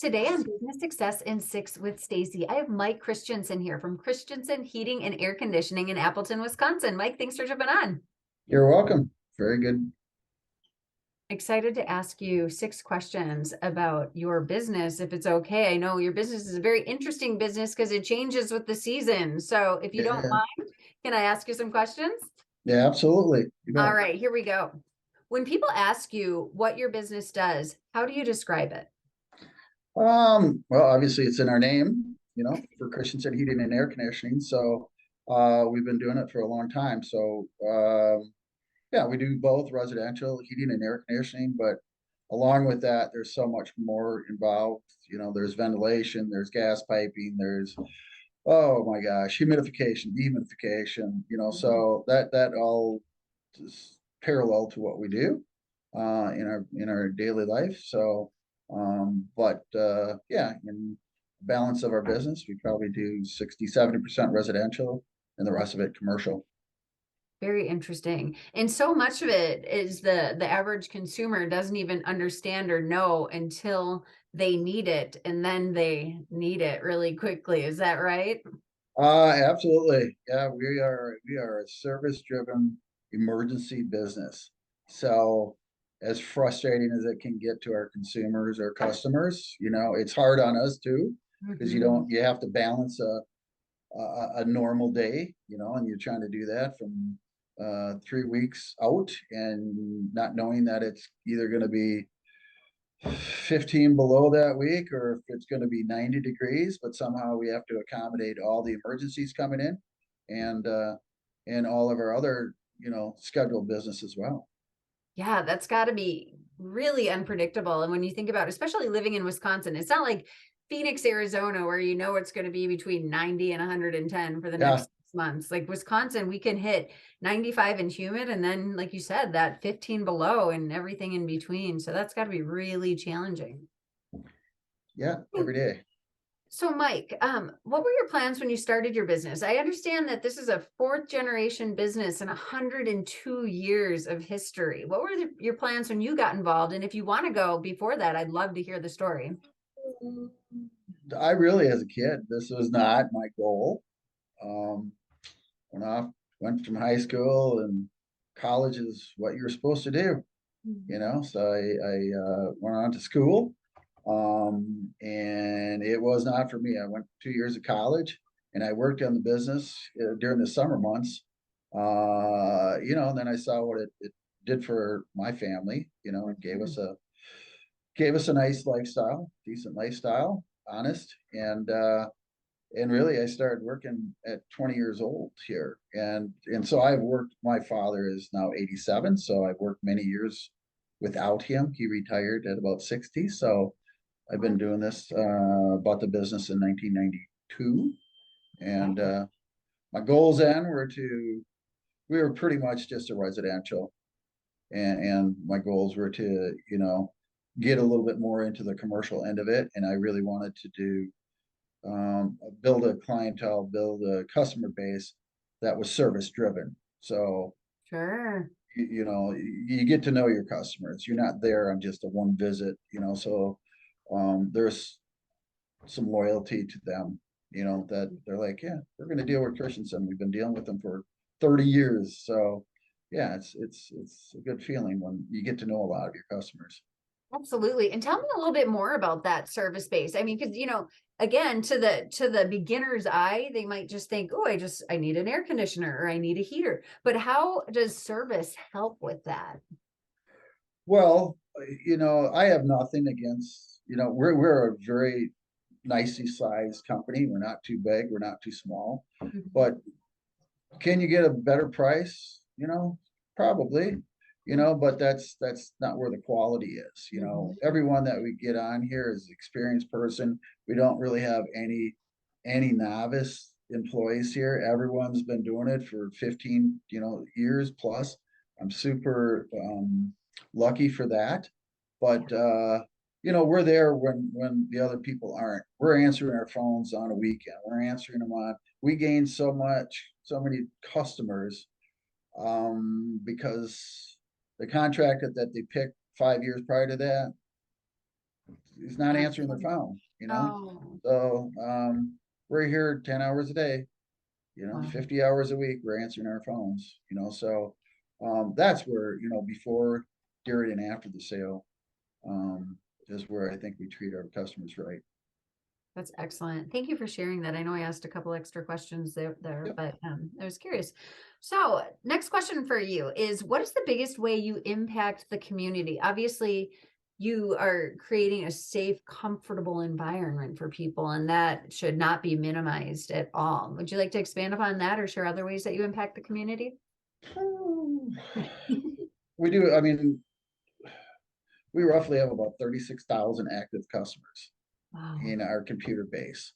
Today on Business Success in Six with Stacie, I have Mike Christensen here from Christensen Heating and Air Conditioning in Appleton, Wisconsin. Mike, thanks for jumping on. You're welcome. Very good. Excited to ask you 6 questions about your business, if it's okay. I know your business is a very interesting business because it changes with the season. So if you don't Yeah, mind, can I ask you some questions? yeah, absolutely. You All bet. right, here we go. When people ask you what your business does, how do you describe it? Well, obviously it's in our name, for Christensen Heating and Air Conditioning. So we've been doing it for a long time. So yeah, we do both residential heating and air conditioning, but along with that, there's so much more involved. There's ventilation, there's gas piping, there's oh my gosh, humidification, dehumidification, so that all is parallel to what we do in our daily life. So but yeah, in balance of our business, we probably do 60-70% residential and the rest of it commercial. Very interesting. And so much of it is the average consumer doesn't even understand or know until they need it, and then they need it really quickly. Is that right? Absolutely. Yeah, we are a service driven emergency business. So as frustrating as it can get to our consumers or customers, it's hard on us too, because Mhm. you have to balance a normal day, and you're trying to do that from 3 weeks out and not knowing that it's either going to be 15 below that week or if it's going to be 90 degrees, but somehow we have to accommodate all the emergencies coming in and all of our other, scheduled business as well. Yeah, that's got to be really unpredictable. And when you think about, especially living in Wisconsin, it's not like Phoenix, Arizona, where you know it's going to be between 90 and 110 for the next Yeah, 6 months. Like Wisconsin, we can hit 95 and humid, and then, like you said, that 15 below and everything in between. So that's got to be really challenging. yeah, every day. So, Mike, what were your plans when you started your business? I understand that this is a fourth generation business and 102 years of history. What were your plans when you got involved? And if you want to go before that, I'd love to hear the story. I really, as a kid, this was not my goal. Um, went off, went from high school, and college is what you're supposed to do, So I went on to school, and it was not for me. I went 2 years of college, and I worked on the business during the summer months. And then I saw what it did for my family. It gave us a nice lifestyle, decent lifestyle, honest, and really I started working at 20 years old here, and so I've worked. My father is now 87, so I've worked many years without him. He retired at about 60, so I've been doing this. Bought the business in 1992, and my goals then we were pretty much just a residential, and my goals were to get a little bit more into the commercial end of it, and I really wanted to do build a clientele, build a customer base that was service driven. So Sure. you get to know your customers. You're not there on just a one visit. So there's some loyalty to them. That they're like, yeah, we're going to deal with Christensen. We've been dealing with them for 30 years. So yeah, it's a good feeling when you get to know a lot of your customers. Absolutely. And tell me a little bit more about that service base. I mean, because again, to the beginner's eye, they might just think, oh, I need an air conditioner or I need a heater. But how does service help with that? Well, I have nothing against, we're a very nicely sized company. We're not too big, we're not too small. Mhm. But can you get a better price? Probably, but that's not where the quality is. Mhm. Everyone that we get on here is an experienced person. We don't really have any novice employees here. Everyone's been doing it for 15, years plus. I'm super lucky for that. But we're there when the other people aren't. We're answering our phones on a weekend. We're answering them on. We gain so many customers because the contract that they picked 5 years prior to that, he's not answering the phone, Oh, So, we're here 10 hours a day, wow. 50 hours a week, we're answering our phones, so, that's where, before, during and after the sale, is where I think we treat our customers right. That's excellent. Thank you for sharing that. I know I asked a couple extra questions there, Yep. but I was curious. So, next question for you is, what is the biggest way you impact the community? Obviously, you are creating a safe, comfortable environment for people, and that should not be minimized at all. Would you like to expand upon that or share other ways that you impact the community? We do, I mean, we roughly have about 36,000 active customers Wow. in our computer base.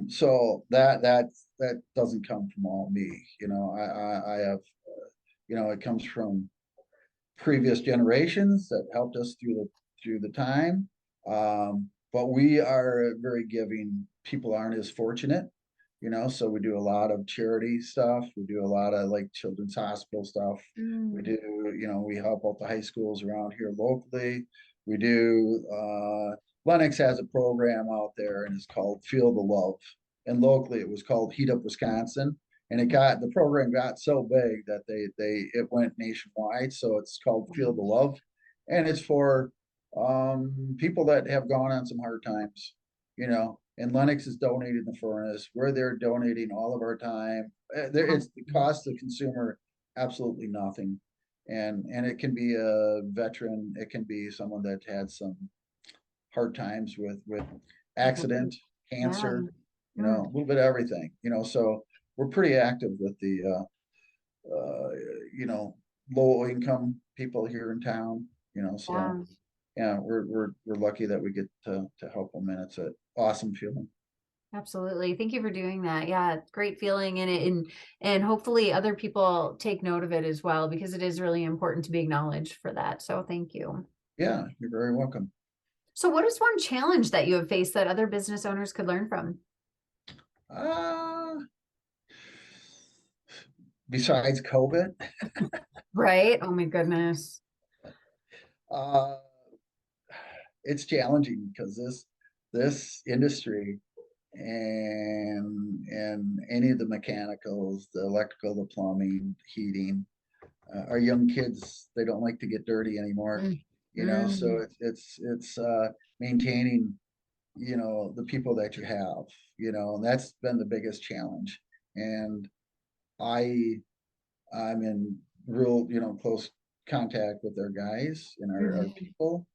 So that doesn't come from all me, I have, it comes from previous generations that helped us through the time. But we are very giving. People aren't as fortunate, so we do a lot of charity stuff. We do a lot of like children's hospital stuff. We Mm. do, we help out the high schools around here locally. We do, Lennox has a program out there and it's called Feel the Love. And locally it was called Heat Up Wisconsin. And the program got so big that it went nationwide. So it's called Feel the Love. And it's for people that have gone on some hard times, and Lennox is donating the furnace. We're there donating all of our time. It's the cost to the consumer absolutely nothing, and it can be a veteran, it can be someone that had some hard times with accident, Yeah. cancer, Mm. a little bit of everything, So we're pretty active with the you know low income people here in town, So Yeah. yeah, we're lucky that we get to help them, and it's an awesome feeling. Absolutely. Thank you for doing that. Yeah, it's great feeling in it, and hopefully other people take note of it as well, because it is really important to be acknowledged for that. So thank you. Yeah, you're very welcome. So what is one challenge that you have faced that other business owners could learn from? Uh, Besides COVID, Right? Oh my goodness. uh, it's challenging because this industry and any of the mechanicals, the electrical, the plumbing, heating, our young kids, they don't like to get dirty anymore, Mm. So Mm. it's maintaining, the people that you have, and that's been the biggest challenge. And I I'm in real, close contact with our guys and our Mhm. people.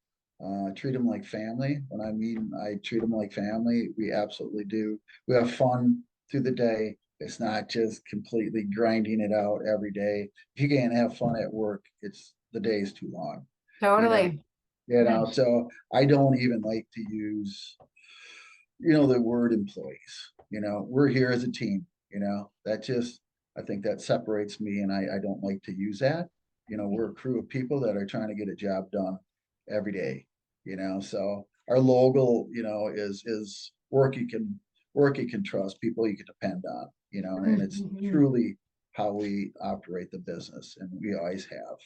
Treat them like family. When I mean I treat them like family, we absolutely do. We have fun through the day. It's not just completely grinding it out every day. If you can't have fun at work, it's the day is too long, you know. Totally. So I don't even like to use, the word employees. We're here as a team, that just, I think that separates me, and I don't like to use that. We're a crew of people that are trying to get a job done every day, so our logo, is work you can trust, people you can depend on, and it's Mhm. truly how we operate the business, and we always have,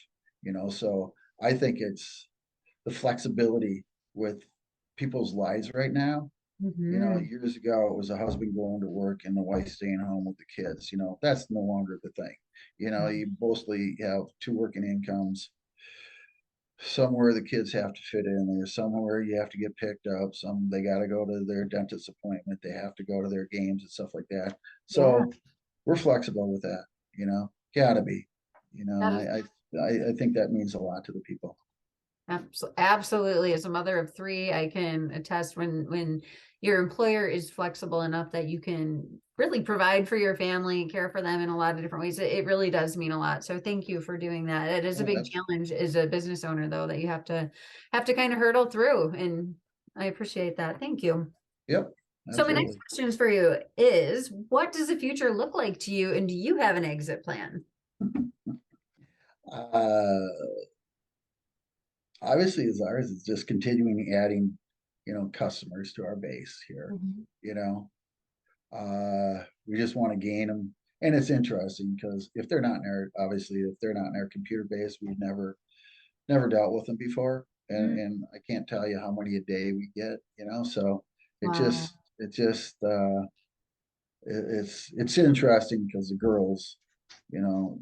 so I think it's the flexibility with people's lives right now. Mhm. Years ago, it was a husband going to work and the wife staying home with the kids. That's no longer the thing. You mostly have two working incomes. Somewhere the kids have to fit in there. Somewhere you have to get picked up. Some they got to go to their dentist appointment. They have to go to their games and stuff like that. Yeah. So we're flexible with that. Gotta be. That And is I think that means a lot to the people. Absolutely. As a mother of three, I can attest when your employer is flexible enough that you can really provide for your family and care for them in a lot of different ways. It really does mean a lot. So thank you for doing that. It is a Oh, big challenge as a business owner, though, that you have to kind of hurdle through. And I appreciate that. Thank you. yep, So my next absolutely. question for you is, what does the future look like to you? And do you have an exit plan? Uh, Obviously, as ours is just continuing adding, customers to our base here. Mhm. You know, we just want to gain them, and it's interesting because if they're not in our computer base, we've never dealt with them before. Mm. and I can't tell you how many a day we get, so it Wow. just, it's interesting because the girls, you know,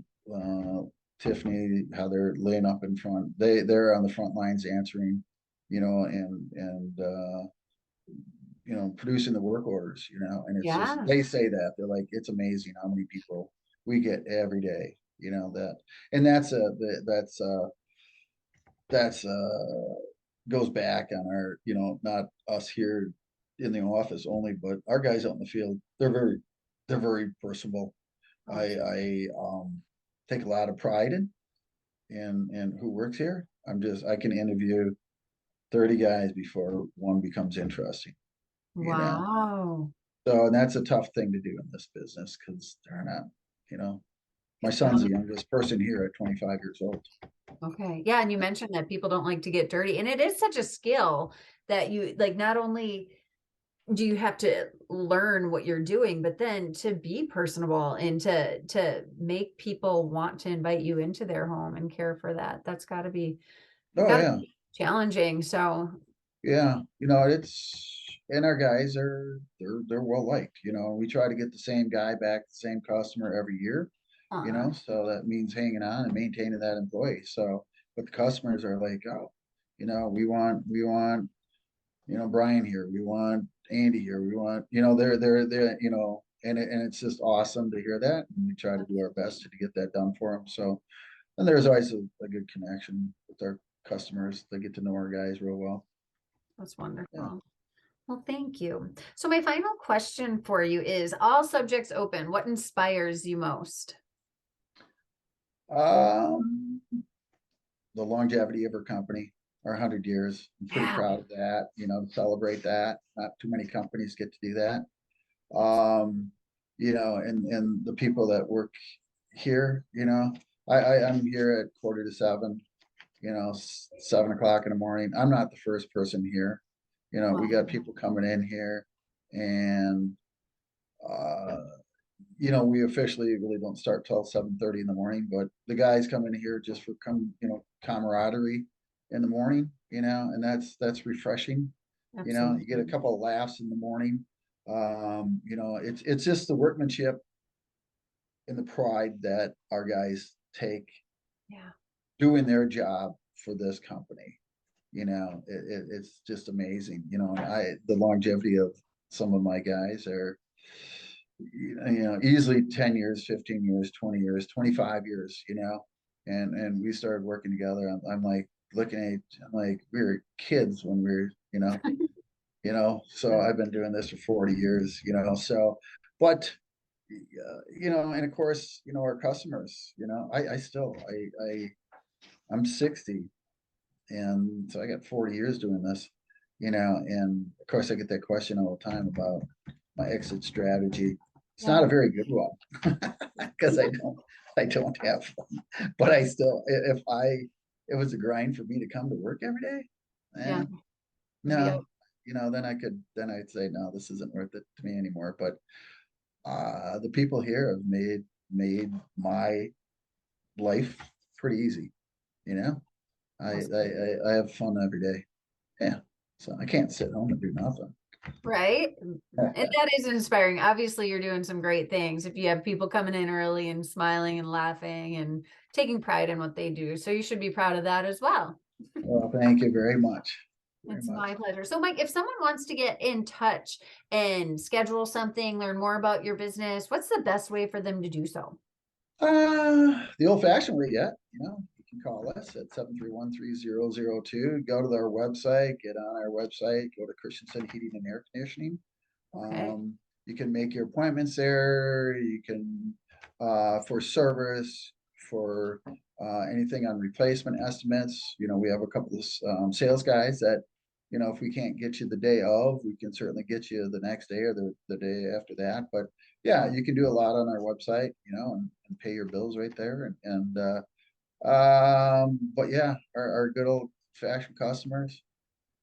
Tiffany, how they're laying up in front, they're on the front lines answering, and producing the work orders, and it's just, Yeah. they say that they're like, it's amazing how many people we get every day, that, and that's goes back on our, not us here in the office only, but our guys out in the field, they're very personable. Oh, I take a lot of pride in who works here. I can interview 30 guys before one becomes interesting, you know. wow. So, and that's a tough thing to do in this business because they're not, you know, my son's the youngest person here at 25 years old. Okay. Yeah. And you mentioned that people don't like to get dirty. And it is such a skill that you like, not only do you have to learn what you're doing, but then to be personable and to make people want to invite you into their home and care for that. That's Oh gotta yeah, be challenging. So yeah. And our guys they're well liked. We try to get the same guy back, the same customer every year. uh, So that means hanging on and maintaining that employee. So, but the customers are like, oh, we want Brian here, we want Andy here, we want, they're, and it's just awesome to hear that. And we try to do our best to get that done for them. So, and there's always a good connection with our customers. They get to know our guys real well. that's Yeah. wonderful. Well, thank you. So my final question for you is all subjects open. What inspires you most? Um, the longevity of our company, our 100 years. I'm pretty Yeah. proud of that, to celebrate that. Not too many companies get to do that. That's And the people that work here, I'm here at 6:45, 7 o'clock in the morning. I'm not the first person here. We got wow. people coming in here, and uh, we officially really don't start till 7:30 in the morning, but the guys come in here just for camaraderie in the morning, and that's refreshing. You get a Absolutely. couple of laughs in the morning. It's just the workmanship and the pride that our guys take Yeah. doing their job for this company. It's just amazing. And the longevity of some of my guys are, easily 10 years, 15 years, 20 years, 25 years, and we started working together. I'm like looking at, I'm like, we were kids when we were, so I've been doing this for 40 years, so, but, and of course, our customers, I'm 60, and so I got 40 years doing this, and of course I get that question all the time about my exit strategy. It's not Yeah. a very good one because I don't have one. But I still, if it was a grind for me to come to work every day, Yeah. It'd be no, then I'd say, no, this isn't worth it to me anymore. But the people here have made my life pretty easy. You know, I, awesome. I have fun every day. Yeah. So I can't sit home and do nothing. Right? And that is inspiring. Obviously, you're doing some great things if you have people coming in early and smiling and laughing and taking pride in what they do. So you should be proud of that as well. Well, thank you very much. Very It's much. my pleasure. So, Mike, if someone wants to get in touch and schedule something, learn more about your business, what's the best way for them to do so? The old fashioned way yet, you can call us at 731-3002. Go to our website, get on our website, go to Christensen Heating and Air Conditioning. Okay. You can make your appointments there. You can, for service, for anything on replacement estimates. We have a couple of sales guys that, if we can't get you the day of, we can certainly get you the next day or the day after that. But yeah, you can do a lot on our website, and pay your bills right there. But yeah, our good old fashioned customers,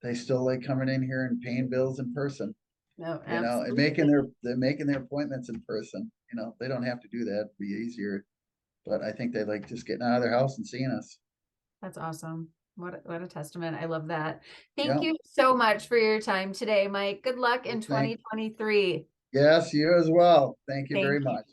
they still like coming in here and paying bills in person, No, and making absolutely. they're making their appointments in person. They don't have to do that. It'd be easier. But I think they like just getting out of their house and seeing us. That's awesome. What a testament. I love that. Thank Yeah. you so much for your time today, Mike. Good luck Well, in 2023. yes, you as well. Thank you very Thank you. much.